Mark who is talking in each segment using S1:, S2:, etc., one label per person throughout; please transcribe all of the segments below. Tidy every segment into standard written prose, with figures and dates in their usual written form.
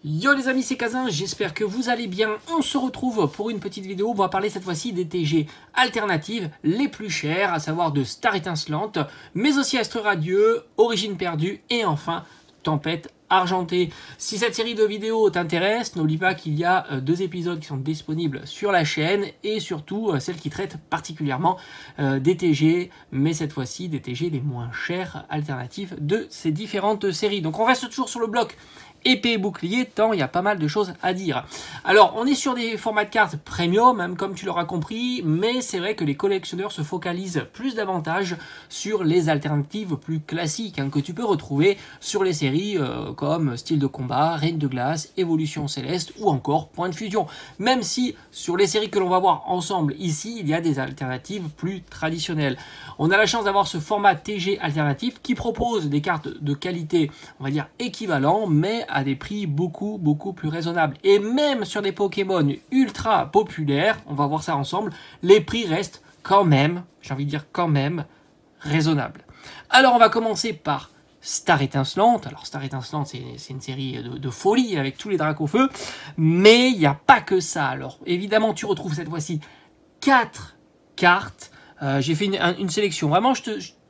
S1: Yo les amis, c'est Kazin, j'espère que vous allez bien. On se retrouve pour une petite vidéo. On va parler cette fois-ci des TG alternatives les plus chères, à savoir de Star Étincelante, mais aussi Astre Radieux, Origine Perdue et enfin Tempête Argentée. Si cette série de vidéos t'intéresse, n'oublie pas qu'il y a 2 épisodes qui sont disponibles sur la chaîne et surtout celle qui traite particulièrement des TG, mais cette fois-ci des TG les moins chers alternatifs de ces différentes séries. Donc on reste toujours sur le bloc épée et bouclier, tant il y a pas mal de choses à dire. Alors, on est sur des formats de cartes premium, même comme tu l'auras compris, mais c'est vrai que les collectionneurs se focalisent plus davantage sur les alternatives plus classiques que tu peux retrouver sur les séries comme Style de combat, Reine de glace, Évolution céleste ou encore Point de fusion. Même si sur les séries que l'on va voir ensemble ici, il y a des alternatives plus traditionnelles. On a la chance d'avoir ce format TG alternatif qui propose des cartes de qualité, on va dire, équivalent, mais à des prix beaucoup plus raisonnables. Et même sur des Pokémon ultra populaires, on va voir ça ensemble, les prix restent quand même, j'ai envie de dire quand même, raisonnables. Alors on va commencer par Star Étincelante. Alors Star Étincelante, c'est une série de folie avec tous les Dracofeu, mais il n'y a pas que ça. Alors évidemment, tu retrouves cette fois-ci 4 cartes. J'ai fait une sélection. Vraiment, je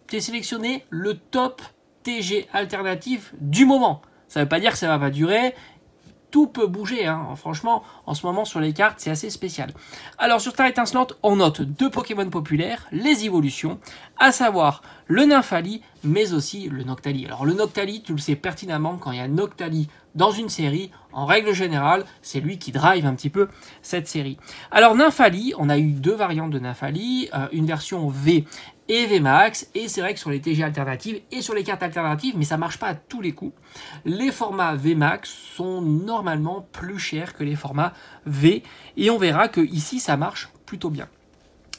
S1: t'ai sélectionné le top TG alternatif du moment. Ça ne veut pas dire que ça ne va pas durer. Tout peut bouger, franchement, en ce moment sur les cartes, c'est assez spécial. Alors sur Star Étincelante, on note 2 Pokémon populaires, les évolutions, à savoir le Nymphali, mais aussi le Noctali. Alors le Noctali, tu le sais pertinemment, quand il y a Noctali dans une série, en règle générale, c'est lui qui drive un petit peu cette série. Alors Nymphali, on a eu 2 variantes de Nymphali, une version V et VMAX, et c'est vrai que sur les TG alternatives et sur les cartes alternatives, mais ça marche pas à tous les coups, les formats VMAX sont normalement plus chers que les formats V, et on verra que ici ça marche plutôt bien.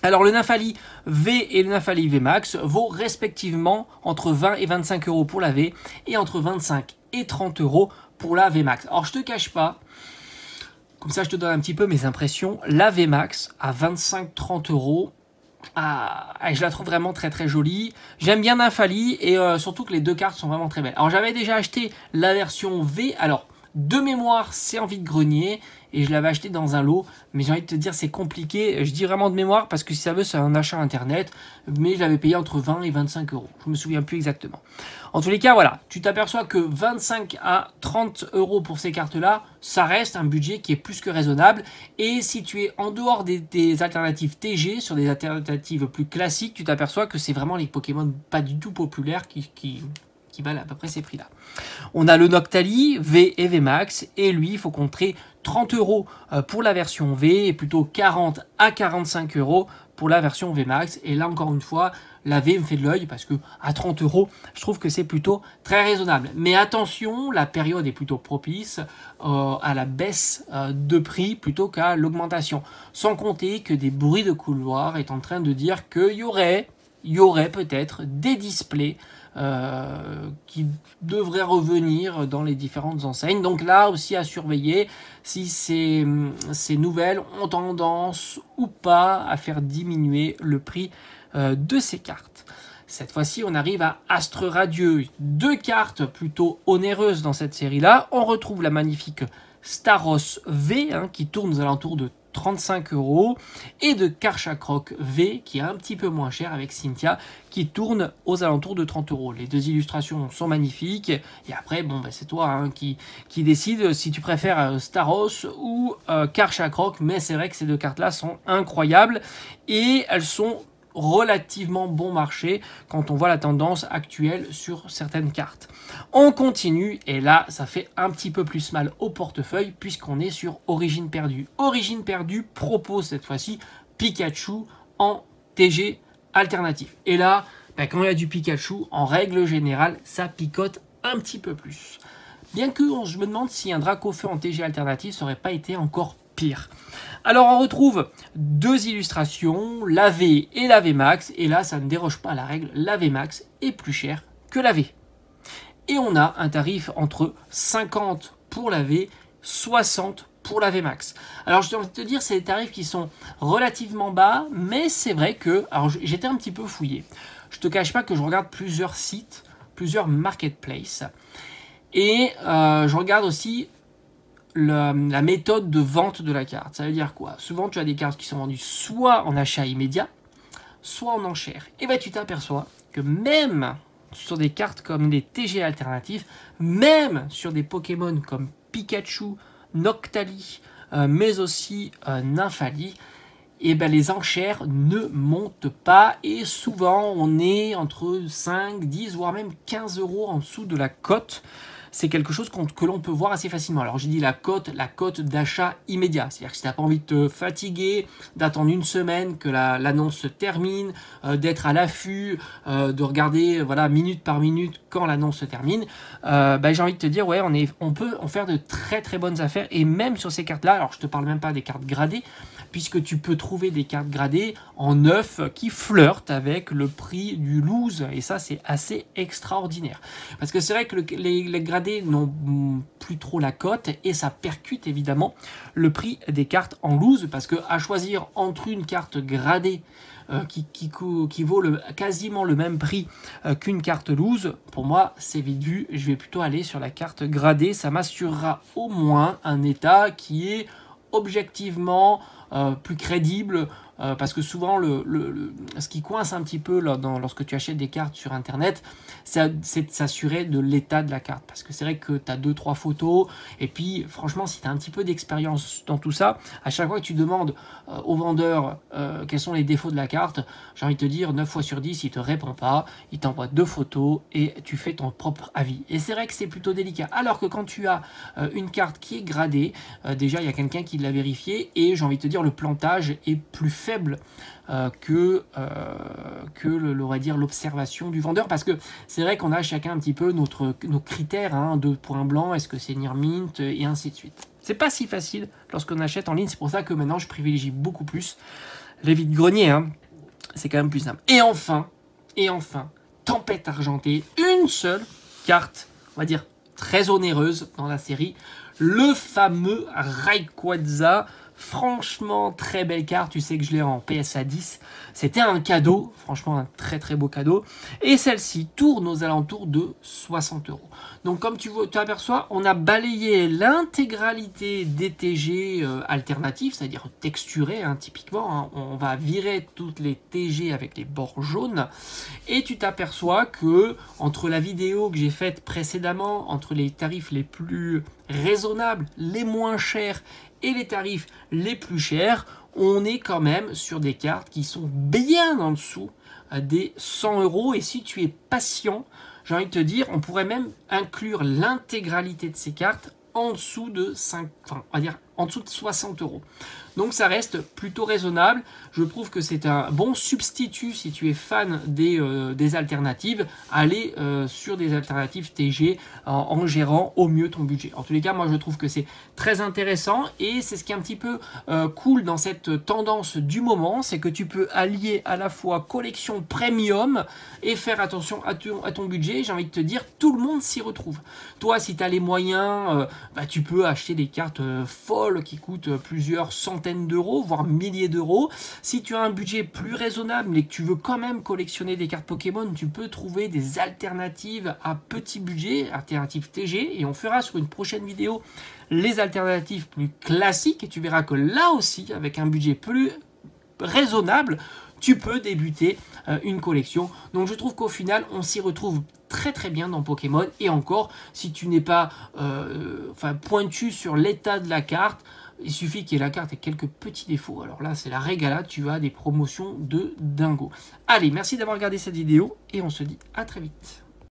S1: Alors le Nymphali V et le Nymphali VMAX vaut respectivement entre 20 et 25 euros pour la V et entre 25 et 30 euros pour la VMAX. Alors je te cache pas, comme ça je te donne un petit peu mes impressions, la VMAX à 25-30 euros, je la trouve vraiment très jolie. J'aime bien Nymphali et surtout que les 2 cartes sont vraiment très belles. Alors j'avais déjà acheté la version V, alors de mémoire c'est en vide-grenier et je l'avais acheté dans un lot, mais j'ai envie de te dire c'est compliqué, je dis vraiment de mémoire parce que si ça veut c'est un achat internet, mais je l'avais payé entre 20 et 25 euros, je me souviens plus exactement. En tous les cas voilà, tu t'aperçois que 25 à 30 euros pour ces cartes là, ça reste un budget qui est plus que raisonnable, et si tu es en dehors des alternatives TG, sur des alternatives plus classiques, tu t'aperçois que c'est vraiment les Pokémon pas du tout populaires qui valent à peu près ces prix là. On a le Noctali V et VMAX, et lui il faut compter 30 euros pour la version V et plutôt 40 à 45 euros pour la version VMAX. Et là encore une fois, la V me fait de l'œil parce que à 30 euros, je trouve que c'est plutôt très raisonnable. Mais attention, la période est plutôt propice à la baisse de prix plutôt qu'à l'augmentation. Sans compter que des bruits de couloir est en train de dire qu'il y aurait peut-être des displays qui devraient revenir dans les différentes enseignes. Donc là aussi à surveiller si ces nouvelles ont tendance ou pas à faire diminuer le prix de ces cartes. Cette fois-ci, on arrive à Astre Radieux. 2 cartes plutôt onéreuses dans cette série-là. On retrouve la magnifique Staros V qui tourne aux alentours de 35 euros, et de Karchakroc V qui est un petit peu moins cher avec Cynthia qui tourne aux alentours de 30 euros. Les 2 illustrations sont magnifiques, et après bon c'est toi qui décide si tu préfères Staros ou Karchakroc, mais c'est vrai que ces 2 cartes là sont incroyables et elles sont relativement bon marché quand on voit la tendance actuelle sur certaines cartes. On continue, et là ça fait un petit peu plus mal au portefeuille puisqu'on est sur Origine Perdue. Origine Perdue propose cette fois-ci Pikachu en TG alternatif. Et là, quand il y a du Pikachu, en règle générale, ça picote un petit peu plus. Bien que je me demande si un Dracofeu en TG alternatif ça aurait pas été encore pire. Alors on retrouve 2 illustrations, la V et la VMAX, et là ça ne déroge pas à la règle, la VMAX est plus chère que la V. Et on a un tarif entre 50 pour la V, 60 pour la VMAX. Alors je dois te dire, c'est des tarifs qui sont relativement bas, mais c'est vrai que, alors j'étais un petit peu fouillé. Je te cache pas que je regarde plusieurs sites, plusieurs marketplaces, et je regarde aussi la méthode de vente de la carte. Ça veut dire quoi? Souvent, tu as des cartes qui sont vendues soit en achat immédiat, soit en enchère. Et bien, tu t'aperçois que même sur des cartes comme les TG alternatifs, même sur des Pokémon comme Pikachu, Noctali, mais aussi Nymphali, et ben les enchères ne montent pas et souvent on est entre 5, 10 voire même 15 euros en dessous de la cote. C'est quelque chose que l'on peut voir assez facilement. Alors j'ai dit la cote d'achat immédiat. C'est-à-dire que si tu n'as pas envie de te fatiguer, d'attendre une semaine que l'annonce se termine, d'être à l'affût, de regarder voilà, minute par minute quand l'annonce se termine, j'ai envie de te dire, ouais, on peut en faire de très très bonnes affaires. Et même sur ces cartes-là, alors je ne te parle même pas des cartes gradées, puisque tu peux trouver des cartes gradées en neuf qui flirtent avec le prix du loose. Et ça, c'est assez extraordinaire. Parce que c'est vrai que les gradés n'ont plus trop la cote et ça percute évidemment le prix des cartes en loose. Parce que à choisir entre une carte gradée qui vaut quasiment le même prix qu'une carte loose, pour moi, c'est vite vu. Je vais plutôt aller sur la carte gradée. Ça m'assurera au moins un état qui est objectivement plus crédible, parce que souvent ce qui coince un petit peu lorsque tu achètes des cartes sur internet, c'est de s'assurer de l'état de la carte, parce que c'est vrai que tu as 2-3 photos et puis franchement si tu as un petit peu d'expérience dans tout ça, à chaque fois que tu demandes au vendeur quels sont les défauts de la carte, j'ai envie de te dire 9 fois sur 10 il te répond pas, il t'envoie 2 photos et tu fais ton propre avis. Et c'est vrai que c'est plutôt délicat, alors que quand tu as une carte qui est gradée, déjà il y a quelqu'un qui l'a vérifié et j'ai envie de te dire le plantage est plus faible que l'observation du vendeur, parce que c'est vrai qu'on a chacun un petit peu nos critères de points blancs, est-ce que c'est near mint et ainsi de suite. C'est pas si facile lorsqu'on achète en ligne, c'est pour ça que maintenant je privilégie beaucoup plus les vides-greniers, c'est quand même plus simple. Et enfin, Tempête Argentée, une seule carte, on va dire très onéreuse dans la série, le fameux Rayquaza. Franchement, très belle carte. Tu sais que je l'ai en PSA 10. C'était un cadeau. Franchement, un très très beau cadeau. Et celle-ci tourne aux alentours de 60 euros. Donc, comme tu aperçois, on a balayé l'intégralité des TG alternatifs, c'est-à-dire texturés, typiquement. On va virer toutes les TG avec les bords jaunes. Et tu t'aperçois que, entre la vidéo que j'ai faite précédemment, entre les tarifs les plus raisonnables, les moins chers, et les tarifs les plus chers, on est quand même sur des cartes qui sont bien en dessous des 100 euros. Et si tu es patient, j'ai envie de te dire, on pourrait même inclure l'intégralité de ces cartes en dessous de 60 euros. Donc ça reste plutôt raisonnable. Je trouve que c'est un bon substitut si tu es fan des alternatives. Aller sur des alternatives TG en gérant au mieux ton budget. En tous les cas, moi je trouve que c'est très intéressant et c'est ce qui est un petit peu cool dans cette tendance du moment, c'est que tu peux allier à la fois collection premium et faire attention à ton budget. J'ai envie de te dire, tout le monde s'y retrouve. Toi, si tu as les moyens, tu peux acheter des cartes folles qui coûtent plusieurs centaines d'euros, voire milliers d'euros. Si tu as un budget plus raisonnable et que tu veux quand même collectionner des cartes Pokémon, tu peux trouver des alternatives à petit budget, alternatives TG, et on fera sur une prochaine vidéo les alternatives plus classiques, et tu verras que là aussi, avec un budget plus raisonnable, tu peux débuter une collection. Donc je trouve qu'au final, on s'y retrouve très très bien dans Pokémon. Et encore, si tu n'es pas pointu sur l'état de la carte, il suffit qu'il y ait la carte et quelques petits défauts. Alors là, c'est la régalade, tu as des promotions de dingo. Allez, merci d'avoir regardé cette vidéo et on se dit à très vite.